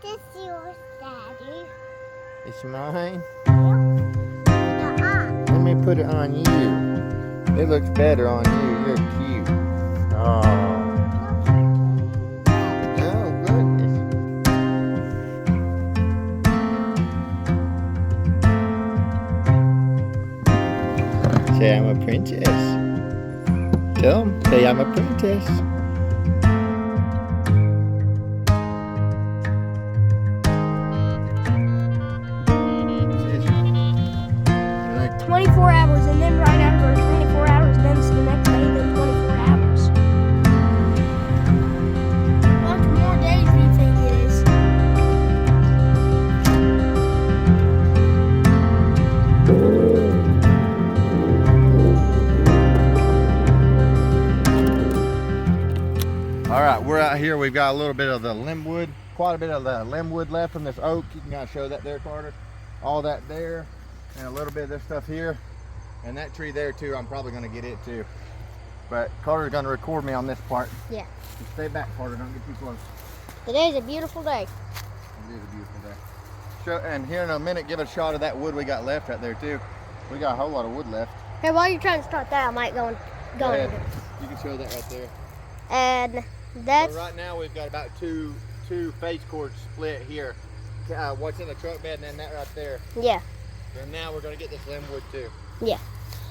This is yours, Daddy. It's mine. Yeah. Let me put it on you. It looks better on you. You're cute. Oh. Oh, goodness. Say I'm a princess. Tell them. Say I'm a princess. Like 24 hours, and then right after 24 hours, then it's the next day, then 24 hours. How much more days do you think it is? All right, we're out here. We've got a little bit of the limb wood, quite a bit of the limb wood left from this oak. You can kind of show that there, Carter. All that there, and a little bit of this stuff here, and that tree there too. I'm probably going to get it too. But Carter's going to record me on this part. Yeah. Just stay back, Carter. Don't get too close. Today's a beautiful day. It is a beautiful day. And here in a minute, give a shot of that wood we got left right there too. We got a whole lot of wood left. Hey, while you're trying to start that, I might go ahead. into it. You can show that right there. And that's So right now we've got about two face cords split here. What's in the truck bed and then that right there. yeah. And now we're going to get this limb wood too. Yeah.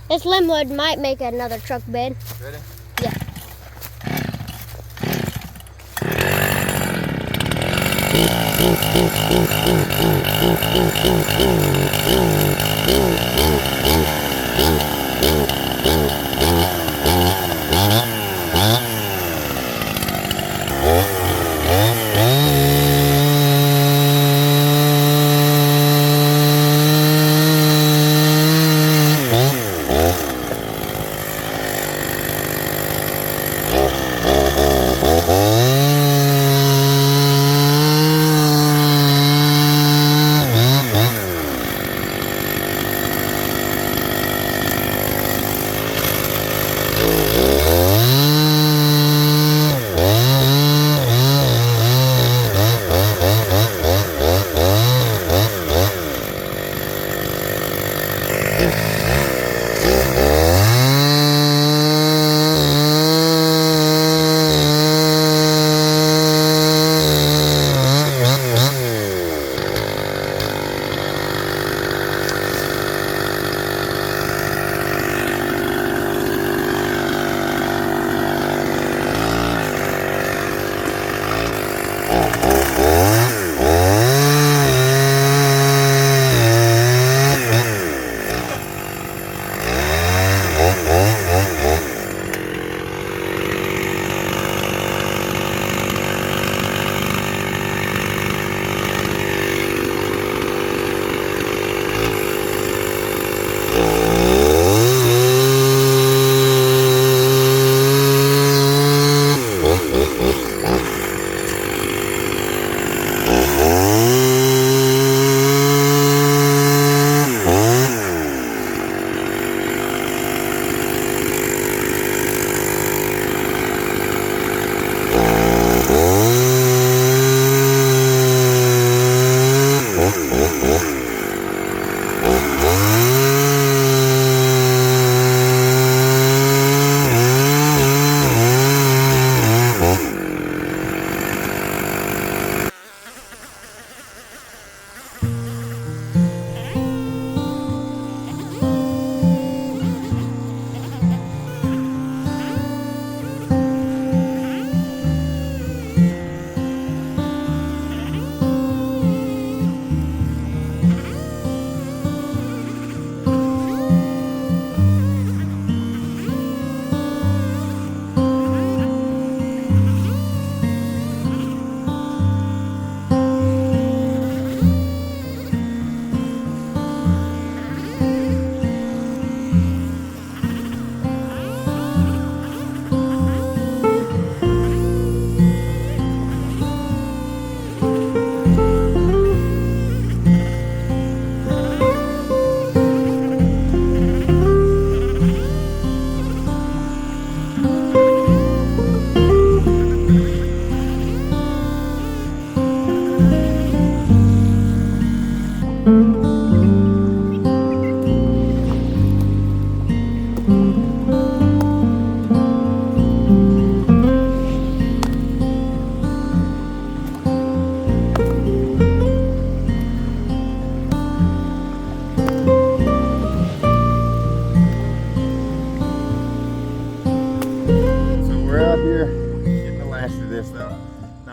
This limb wood might make another truck bed. Ready? Yeah.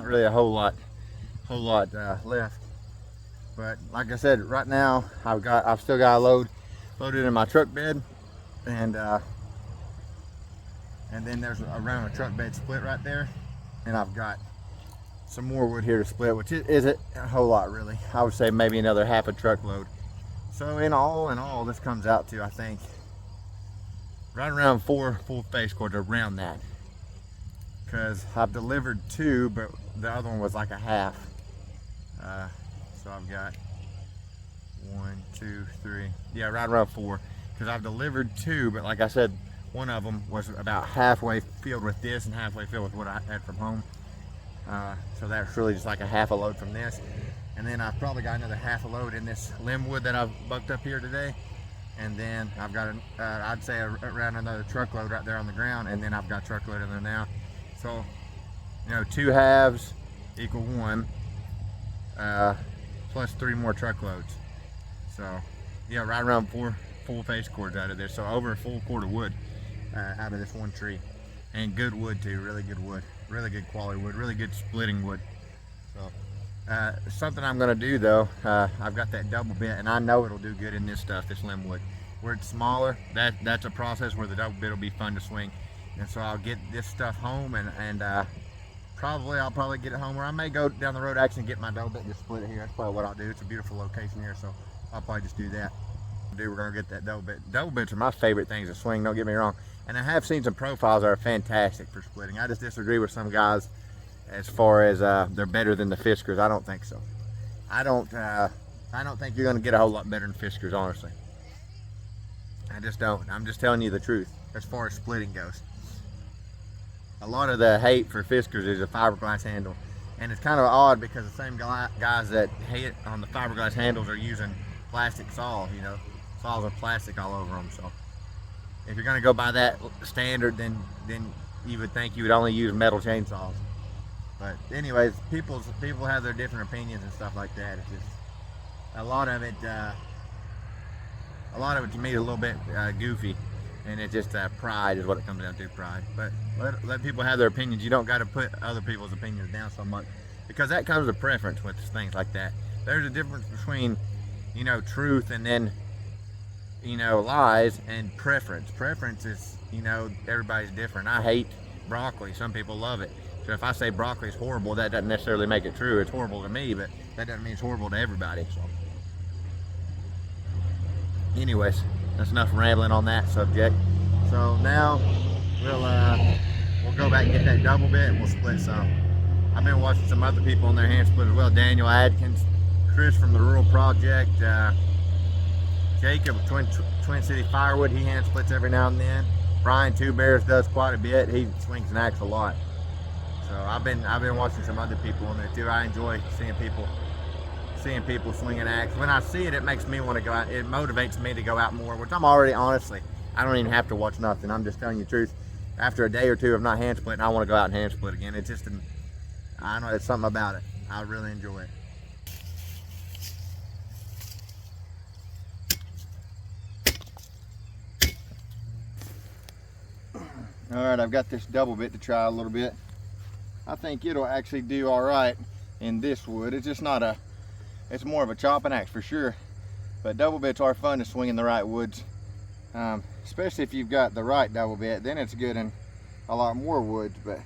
really a whole lot left. But like I said, right now I've still got a loaded in my truck bed, and then there's around a truck bed split right there, and I've got some more wood here to split, which isn't a whole lot really. I would say maybe another half a truckload. So in all, this comes out to, I think, right around 4 full face cords, around that. Because I've delivered 2, but the other one was like a half. So I've got 1, 2, 3, yeah, right around 4. Because I've delivered 2, but like I said, one of them was about halfway filled with this and halfway filled with what I had from home. So that's really just like a half a load from this. And then I've probably got another half a load in this limb wood that I've bucked up here today. And then I've got, I'd say around another truckload right there on the ground. And then I've got a truckload in there now. So, you know, 2 halves equal 1, plus 3 more truckloads. So, yeah, right around 4 full face cords out of this. So over a full cord of wood out of this one tree. And good wood too, really good wood. Really good quality wood, really good splitting wood. So, something I'm gonna do though, I've got that double bit, and I know it'll do good in this stuff, this limb wood. Where it's smaller, that's a process where the double bit will be fun to swing. And so I'll get this stuff home, and I'll probably get it home, or I may go down the road actually and get my double bit and just split it here. That's probably what I'll do. It's a beautiful location here, so I'll probably just do that. We're gonna get that double bit. Double bits are my favorite things to swing, don't get me wrong. And I have seen some profiles that are fantastic for splitting. I just disagree with some guys as far as they're better than the Fiskars. I don't think so. I don't think you're gonna get a whole lot better than Fiskars, honestly. I just don't. I'm just telling you the truth as far as splitting goes. A lot of the hate for Fiskars is a fiberglass handle, and it's kind of odd because the same guys that hate on the fiberglass handles are using plastic saws. You know, saws are plastic all over them. So if you're going to go by that standard, then you would think you would only use metal chainsaws. But anyways, people have their different opinions and stuff like that. It's just a lot of it to me is a little bit goofy. And it's just pride is what it comes down to, pride. But let people have their opinions. You don't got to put other people's opinions down so much, because that comes with preference with things like that. There's a difference between, you know, truth and then, you know, lies and preference. Preference is, you know, everybody's different. I hate broccoli. Some people love it. So if I say broccoli is horrible, that doesn't necessarily make it true. It's horrible to me, but that doesn't mean it's horrible to everybody. So, anyways. That's enough rambling on that subject. So now we'll go back and get that double bit and we'll split some. I've been watching some other people on their hand split as well. Daniel Adkins, Chris from the Rural Project, Jacob of Twin City Firewood, he hand splits every now and then. Brian Two Bears does quite a bit. He swings an axe a lot. So I've been watching some other people on there too. I enjoy seeing people swing an axe. When I see it, it makes me want to go out. It motivates me to go out more, which I'm already, honestly, I don't even have to watch nothing. I'm just telling you the truth. After a day or two of not hand splitting, I want to go out and hand split again. It's just, I don't know, it's something about it. I really enjoy it. All right, I've got this double bit to try a little bit. I think it'll actually do all right in this wood. It's just not it's more of a chopping axe for sure. But double bits are fun to swing in the right woods. Especially if you've got the right double bit, then it's good in a lot more woods. But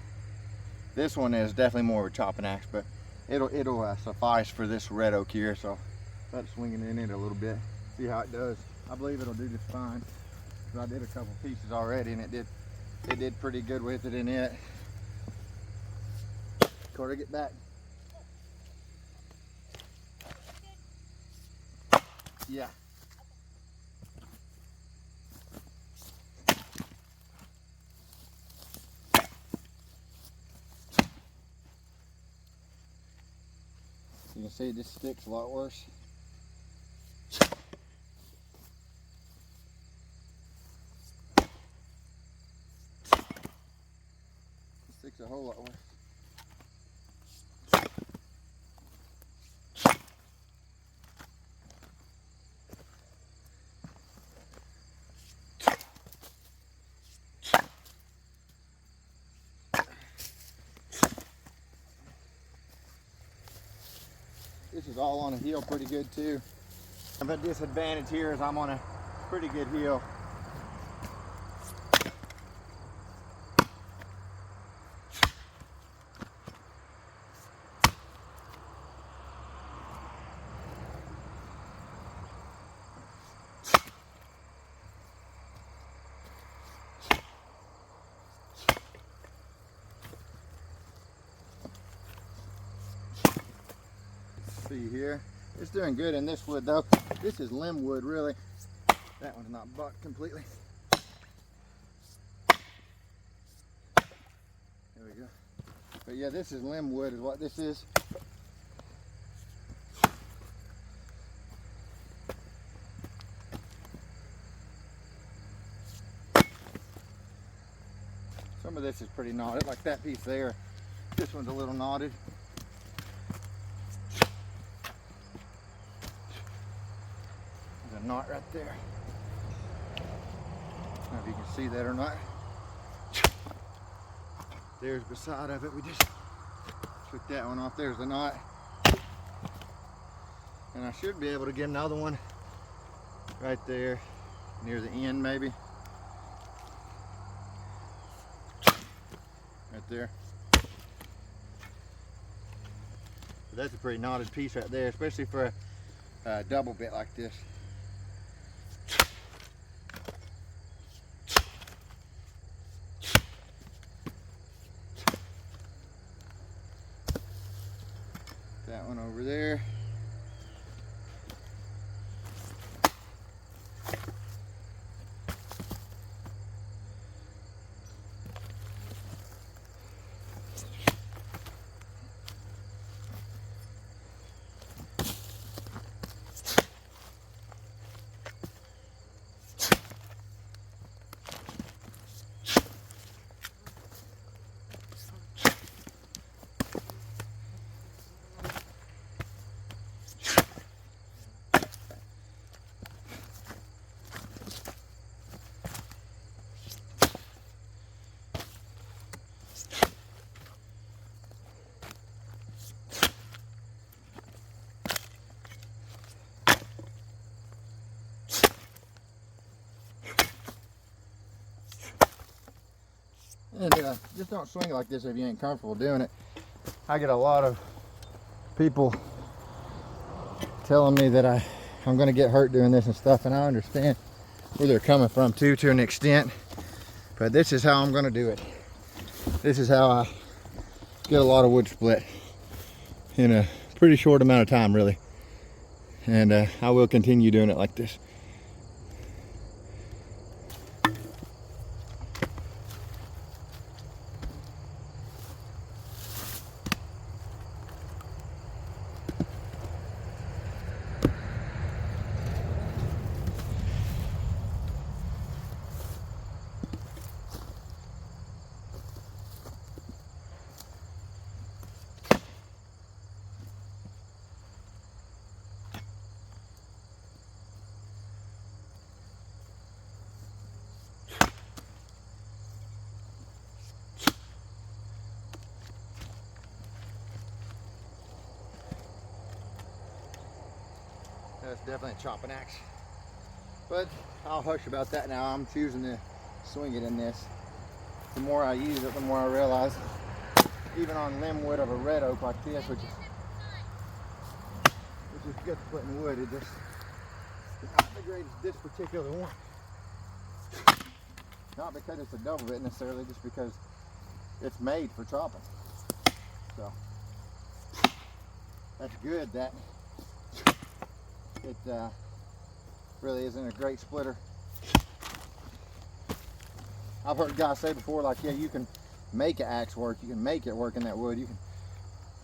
this one is definitely more of a chopping axe, but it'll suffice for this red oak here. So start swinging in it a little bit, see how it does. I believe it'll do just fine. I did a couple pieces already, and it did pretty good with it in it. Carter, get back. Yeah. You can see this sticks a lot worse. Sticks a whole lot worse. This is all on a hill pretty good too. The disadvantage here is I'm on a pretty good hill. See here, it's doing good in this wood though. This is limb wood really. That one's not bucked completely. There we go. But yeah, this is limb wood is what this is. Some of this is pretty knotted, like that piece there. This one's a little knotted. There's a knot right there. I don't know if you can see that or not. There's the side of it. We just took that one off. There's the knot. And I should be able to get another one right there near the end maybe. Right there. But that's a pretty knotted piece right there, especially for a double bit like this. That one over there. And just don't swing it like this if you ain't comfortable doing it. I get a lot of people telling me that I'm going to get hurt doing this and stuff, and I understand where they're coming from too, to an extent. But this is how I'm going to do it. This is how I get a lot of wood split in a pretty short amount of time, really. And I will continue doing it like this. That's definitely a chopping axe. But I'll hush about that now. I'm choosing to swing it in this. The more I use it, the more I realize, even on limb wood of a red oak like this, which is good splitting wood, it's not the greatest this particular one. Not because it's a double bit necessarily, just because it's made for chopping. So that's good that it really isn't a great splitter. I've heard guys say before, like, yeah, you can make an axe work, you can make it work in that wood,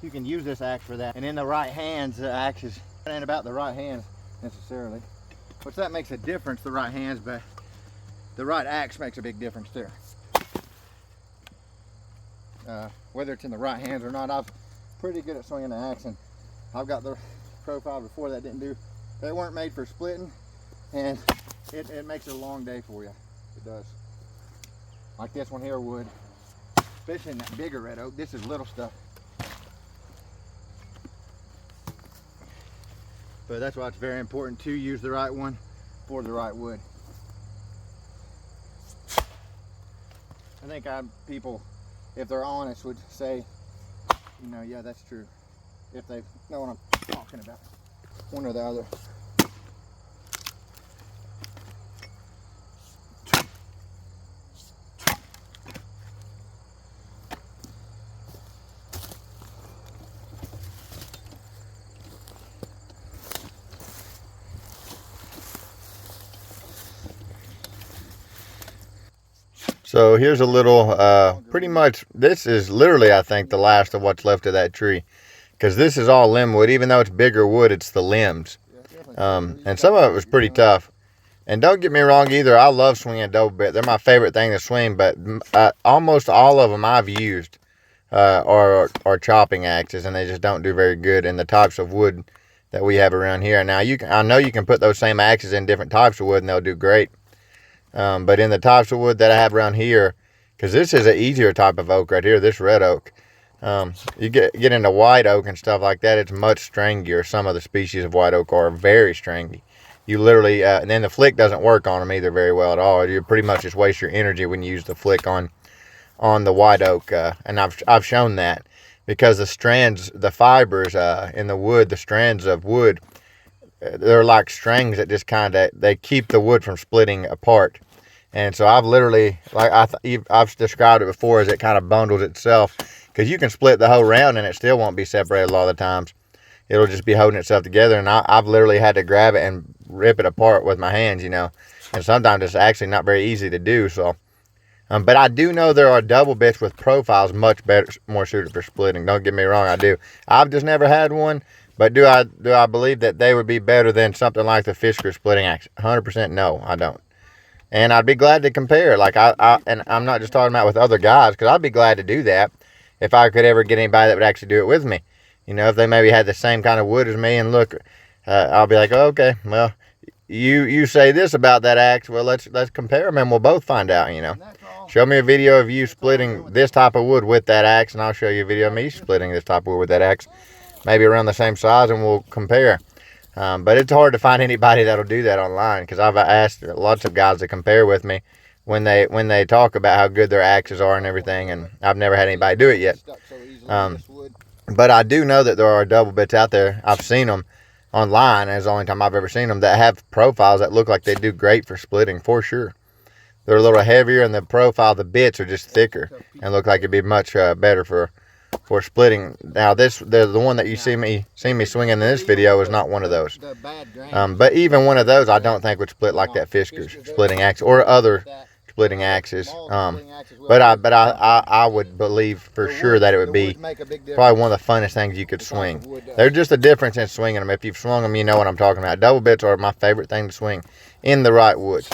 you can use this axe for that. And in the right hands, the axe is ain't about the right hands necessarily, which that makes a difference, the right hands, but the right axe makes a big difference too. Whether it's in the right hands or not, I'm pretty good at swinging the axe, and I've got the profile before that they weren't made for splitting, and it makes it a long day for you. It does. Like this one here would, especially in that bigger red oak. This is little stuff. But that's why it's very important to use the right one for the right wood. I think people, if they're honest, would say, you know, yeah, that's true. If they know what I'm talking about, one or the other. So here's a little, pretty much, this is literally, I think, the last of what's left of that tree. Because this is all limb wood. Even though it's bigger wood, it's the limbs. And some of it was pretty tough. And don't get me wrong either, I love swinging double bit. They're my favorite thing to swing, but almost all of them I've used are chopping axes, and they just don't do very good in the types of wood that we have around here. Now, I know you can put those same axes in different types of wood, and they'll do great. But in the types of wood that I have around here, because this is an easier type of oak right here, this red oak. You get into white oak and stuff like that, it's much stringier. Some of the species of white oak are very stringy. You literally, and then the flick doesn't work on them either very well at all. You pretty much just waste your energy when you use the flick on the white oak. And I've shown that because the strands, the fibers in the wood, the strands of wood, they're like strings that just kind of, they keep the wood from splitting apart. And so I've literally, like I've described it before as it kind of bundles itself, because you can split the whole round and it still won't be separated a lot of the times. It'll just be holding itself together, and I've literally had to grab it and rip it apart with my hands, you know. And sometimes it's actually not very easy to do. So, but I do know there are double bits with profiles much better, more suited for splitting. Don't get me wrong, I do. I've just never had one. But do I believe that they would be better than something like the Fisker splitting axe? 100% no, I don't. And I'd be glad to compare. Like and I'm not just talking about with other guys, because I'd be glad to do that if I could ever get anybody that would actually do it with me. You know, if they maybe had the same kind of wood as me, and look, I'll be like, oh, okay, well, you say this about that axe. Well, let's compare them, and we'll both find out. You know, show me a video of you splitting this type of wood with that axe, and I'll show you a video of me splitting this type of wood with that axe. Maybe around the same size, and we'll compare. But it's hard to find anybody that'll do that online, because I've asked lots of guys to compare with me when they talk about how good their axes are and everything, and I've never had anybody do it yet. But I do know that there are double bits out there. I've seen them online, and it's the only time I've ever seen them, that have profiles that look like they do great for splitting, for sure. They're a little heavier, and the profile, the bits are just thicker, and look like it'd be much better for splitting. Now the one that you see me swinging in this video is not one of those. But even one of those I don't think would split like that Fisker's splitting axe or other splitting axes. But I would believe for sure that it would be probably one of the funnest things you could swing. There's just a difference in swinging them. If you've swung them, you know what I'm talking about. Double bits are my favorite thing to swing in the right wood.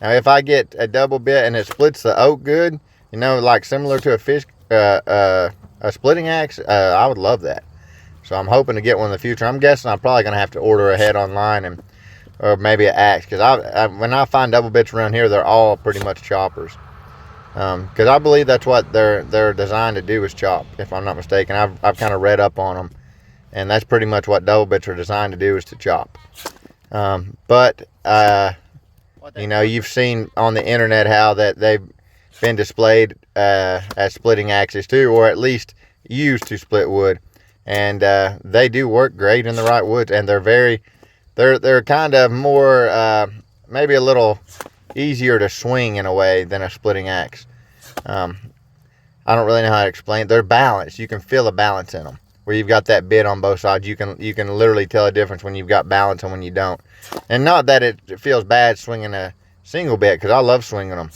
Now if I get a double bit and it splits the oak good, you know, like similar to a splitting axe, I would love that. So I'm hoping to get one in the future. I'm guessing I'm probably going to have to order ahead online, or maybe an axe, because when I find double bits around here, they're all pretty much choppers. Because I believe that's what they're designed to do, is chop, if I'm not mistaken. I've kind of read up on them, and that's pretty much what double bits are designed to do, is to chop. But you know, you've seen on the internet how that they've been displayed as splitting axes too, or at least used to split wood, and they do work great in the right woods, and they're kind of more maybe a little easier to swing in a way than a splitting axe. I don't really know how to explain it. They're balanced. You can feel the balance in them, where you've got that bit on both sides. You can literally tell a difference when you've got balance and when you don't. And not that it feels bad swinging a single bit, because I love swinging them,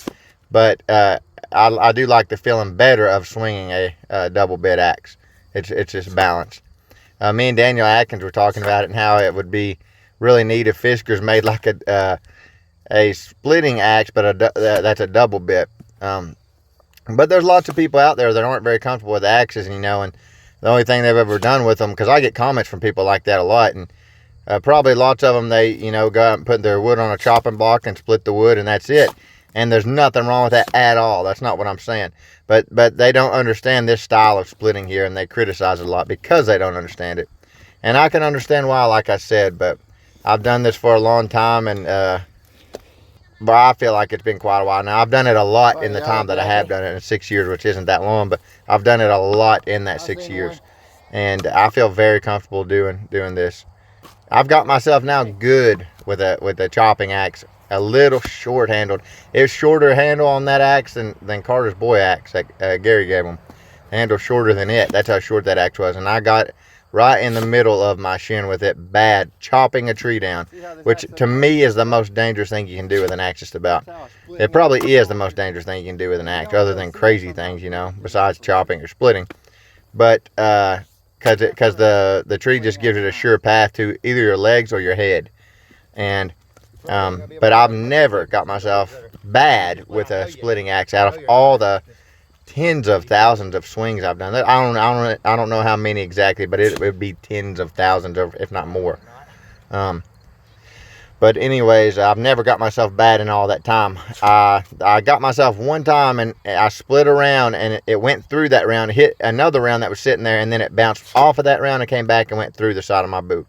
but I do like the feeling better of swinging a double bit axe. It's just balanced. Me and Daniel Atkins were talking about it, and how it would be really neat if Fisker's made like a splitting axe, but that's a double bit. But there's lots of people out there that aren't very comfortable with axes, you know, and the only thing they've ever done with them, because I get comments from people like that a lot, and probably lots of them, they, you know, go out and put their wood on a chopping block and split the wood, and that's it. And there's nothing wrong with that at all. That's not what I'm saying. But they don't understand this style of splitting here, and they criticize it a lot because they don't understand it. And I can understand why, like I said, but I've done this for a long time, and but I feel like it's been quite a while now. I've done it a lot in the time that I have done it in 6 years, which isn't that long, but I've done it a lot in that 6 years, and I feel very comfortable doing this. I've got myself now good with a chopping axe, a little short handled. It's shorter handle on that axe than Carter's boy axe that Gary gave him. Handle shorter than it. That's how short that axe was, and I got right in the middle of my shin with it bad, chopping a tree down, which to me is the most dangerous thing you can do with an axe. Just about. It probably is the most dangerous thing you can do with an axe, other than crazy things, you know, besides chopping or splitting. But because the tree just gives it a sure path to either your legs or your head. And but I've never got myself bad with a splitting axe out of all the tens of thousands of swings I've done. I don't know how many exactly, but it would be tens of thousands, if not more. But anyways, I've never got myself bad in all that time. I got myself one time, and I split a round, and it went through that round, hit another round that was sitting there, and then it bounced off of that round and came back and went through the side of my boot.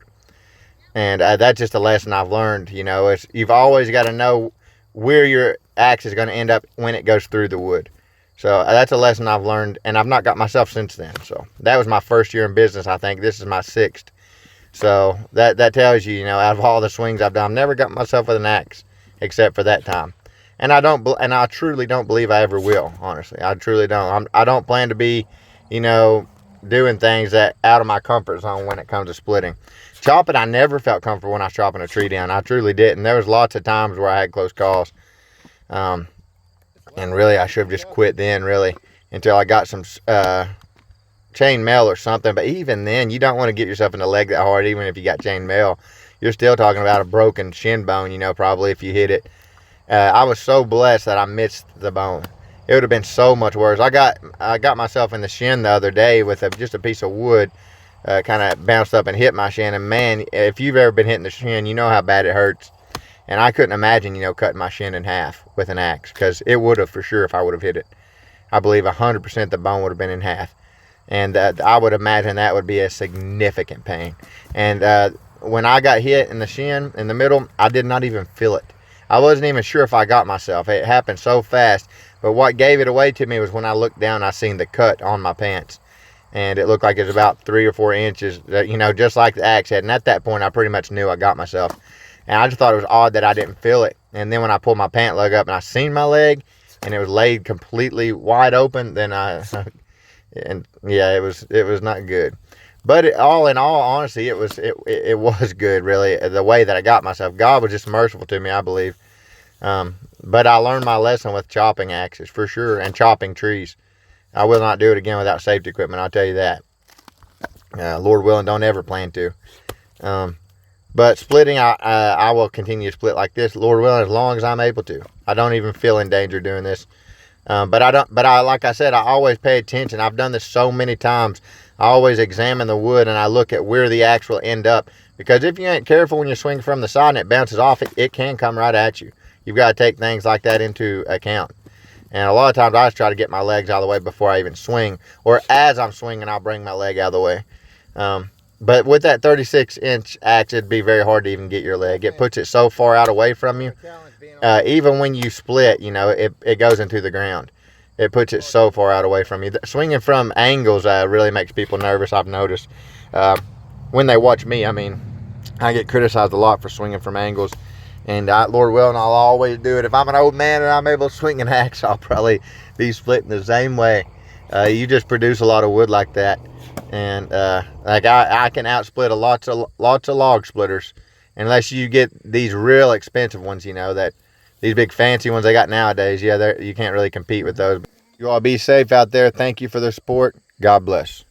And that's just a lesson I've learned. You know, you've always got to know where your axe is going to end up when it goes through the wood. So that's a lesson I've learned, and I've not got myself since then. So that was my first year in business, I think. This is my 6th. So that tells you, you know, out of all the swings I've done, I've never got myself with an axe except for that time. And I truly don't believe I ever will, honestly. I truly don't. I don't plan to be, you know, doing things that out of my comfort zone when it comes to splitting. Chopping, I never felt comfortable when I was chopping a tree down. I truly didn't. There was lots of times where I had close calls. And really, I should have just quit then, really, until I got some chain mail or something. But even then, you don't want to get yourself in the leg that hard, even if you got chain mail. You're still talking about a broken shin bone, you know, probably if you hit it. I was so blessed that I missed the bone. It would have been so much worse. I got myself in the shin the other day with just a piece of wood, kind of bounced up and hit my shin. And man, if you've ever been hit in the shin, you know how bad it hurts. And I couldn't imagine, you know, cutting my shin in half with an axe, because it would have for sure if I would have hit it. I believe 100% the bone would have been in half. And I would imagine that would be a significant pain. And when I got hit in the shin, in the middle, I did not even feel it. I wasn't even sure if I got myself. It happened so fast. But what gave it away to me was when I looked down, I seen the cut on my pants. And it looked like it was about 3 or 4 inches, you know, just like the axe head. And at that point, I pretty much knew I got myself. And I just thought it was odd that I didn't feel it. And then when I pulled my pant leg up and I seen my leg and it was laid completely wide open, then and yeah, it was not good. But all in all, honestly, it was good, really, the way that I got myself. God was just merciful to me, I believe. But I learned my lesson with chopping axes, for sure, and chopping trees. I will not do it again without safety equipment, I'll tell you that. Lord willing, don't ever plan to. But splitting, I will continue to split like this, Lord willing, as long as I'm able to. I don't even feel in danger doing this. But like I said, I always pay attention. I've done this so many times. I always examine the wood and I look at where the axe will end up. Because if you ain't careful when you swing from the side and it bounces off, it can come right at you. You've got to take things like that into account. And a lot of times I just try to get my legs out of the way before I even swing. Or as I'm swinging, I'll bring my leg out of the way. But with that 36-inch axe, it'd be very hard to even get your leg. It puts it so far out away from you. Even when you split, you know, it goes into the ground. It puts it so far out away from you. Swinging from angles really makes people nervous, I've noticed. When they watch me, I mean, I get criticized a lot for swinging from angles. And Lord willing, I'll always do it. If I'm an old man and I'm able to swing an axe, I'll probably be splitting the same way. You just produce a lot of wood like that. And like I can outsplit lots of log splitters, unless you get these real expensive ones, you know, that these big fancy ones they got nowadays. Yeah, you can't really compete with those. You all be safe out there. Thank you for the support. God bless.